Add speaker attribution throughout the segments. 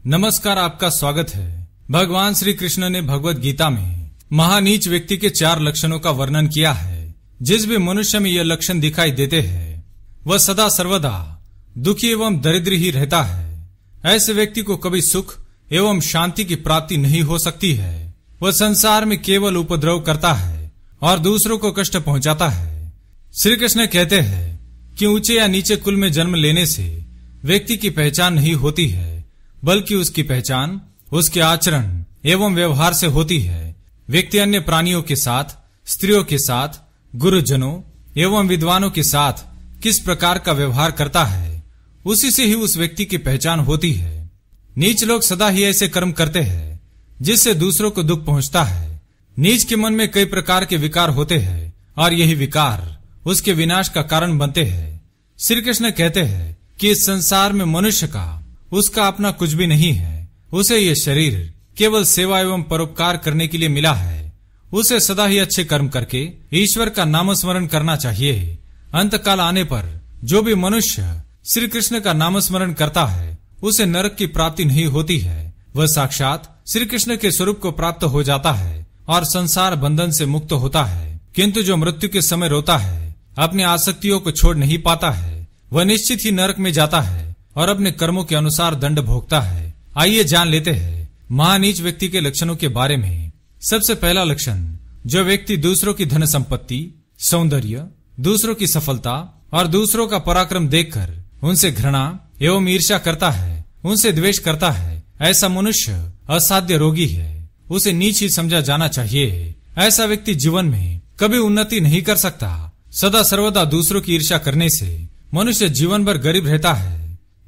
Speaker 1: नमस्कार, आपका स्वागत है। भगवान श्री कृष्ण ने भगवत गीता में महानीच व्यक्ति के 4 लक्षणों का वर्णन किया है। जिस भी मनुष्य में यह लक्षण दिखाई देते हैं वह सदा सर्वदा दुखी एवं दरिद्र ही रहता है। ऐसे व्यक्ति को कभी सुख एवं शांति की प्राप्ति नहीं हो सकती है। वह संसार में केवल उपद्रव करता है और दूसरों को कष्ट पहुंचाता है। श्री कृष्ण कहते हैं कि ऊंचे या नीचे कुल में जन्म लेने से व्यक्ति की पहचान नहीं होती है, बल्कि उसकी पहचान उसके आचरण एवं व्यवहार से होती है। व्यक्ति अन्य प्राणियों के साथ, स्त्रियों के साथ, गुरुजनों एवं विद्वानों के साथ किस प्रकार का व्यवहार करता है, उसी से ही उस व्यक्ति की पहचान होती है। नीच लोग सदा ही ऐसे कर्म करते हैं जिससे दूसरों को दुख पहुंचता है। नीच के मन में कई प्रकार के विकार होते हैं और यही विकार उसके विनाश का कारण बनते हैं। श्री कृष्ण कहते हैं कि इस संसार में मनुष्य का उसका अपना कुछ भी नहीं है। उसे ये शरीर केवल सेवा एवं परोपकार करने के लिए मिला है। उसे सदा ही अच्छे कर्म करके ईश्वर का नामस्मरण करना चाहिए। अंत काल आने पर जो भी मनुष्य श्री कृष्ण का नामस्मरण करता है उसे नरक की प्राप्ति नहीं होती है। वह साक्षात श्री कृष्ण के स्वरूप को प्राप्त हो जाता है और संसार बंधन से मुक्त होता है। किंतु जो मृत्यु के समय रोता है, अपनी आसक्तियों को छोड़ नहीं पाता है, वह निश्चित ही नरक में जाता है और अपने कर्मों के अनुसार दंड भोगता है। आइए जान लेते हैं महानीच व्यक्ति के लक्षणों के बारे में। सबसे पहला लक्षण, जो व्यक्ति दूसरों की धन संपत्ति, सौंदर्य, दूसरों की सफलता और दूसरों का पराक्रम देखकर उनसे घृणा एवं ईर्ष्या करता है, उनसे द्वेष करता है, ऐसा मनुष्य असाध्य रोगी है। उसे नीच ही समझा जाना चाहिए। ऐसा व्यक्ति जीवन में कभी उन्नति नहीं कर सकता। सदा सर्वदा दूसरों की ईर्ष्या करने से मनुष्य जीवन भर गरीब रहता है।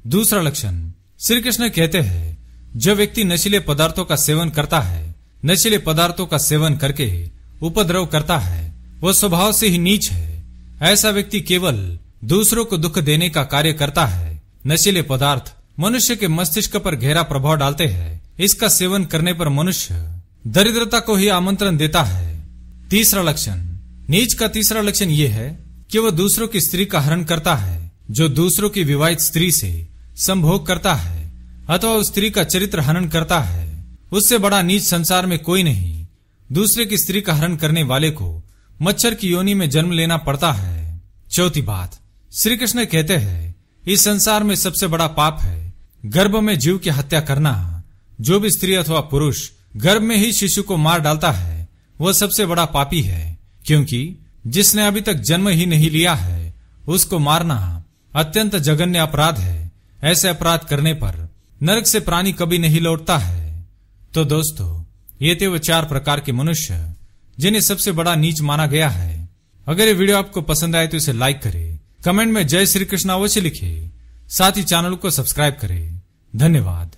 Speaker 1: दूसरा लक्षण, श्री कृष्ण कहते हैं जो व्यक्ति नशीले पदार्थों का सेवन करता है, नशीले पदार्थों का सेवन करके उपद्रव करता है, वह स्वभाव से ही नीच है। ऐसा व्यक्ति केवल दूसरों को दुख देने का कार्य करता है। नशीले पदार्थ मनुष्य के मस्तिष्क पर गहरा प्रभाव डालते हैं। इसका सेवन करने पर मनुष्य दरिद्रता को ही आमंत्रण देता है। तीसरा लक्षण, नीच का तीसरा लक्षण यह है कि वह दूसरों की स्त्री का हरण करता है। जो दूसरों की विवाहित स्त्री से संभोग करता है अथवा उस स्त्री का चरित्र हनन करता है, उससे बड़ा नीच संसार में कोई नहीं। दूसरे की स्त्री का हरण करने वाले को मच्छर की योनि में जन्म लेना पड़ता है। चौथी बात, श्री कृष्ण कहते हैं इस संसार में सबसे बड़ा पाप है गर्भ में जीव की हत्या करना। जो भी स्त्री अथवा पुरुष गर्भ में ही शिशु को मार डालता है वह सबसे बड़ा पापी है, क्योंकि जिसने अभी तक जन्म ही नहीं लिया है उसको मारना अत्यंत जघन्य अपराध है। ऐसे अपराध करने पर नरक से प्राणी कभी नहीं लौटता है। तो दोस्तों, ये थे वो 4 प्रकार के मनुष्य जिन्हें सबसे बड़ा नीच माना गया है। अगर ये वीडियो आपको पसंद आए तो इसे लाइक करें, कमेंट में जय श्री कृष्ण अवश्य लिखें, साथ ही चैनल को सब्सक्राइब करें। धन्यवाद।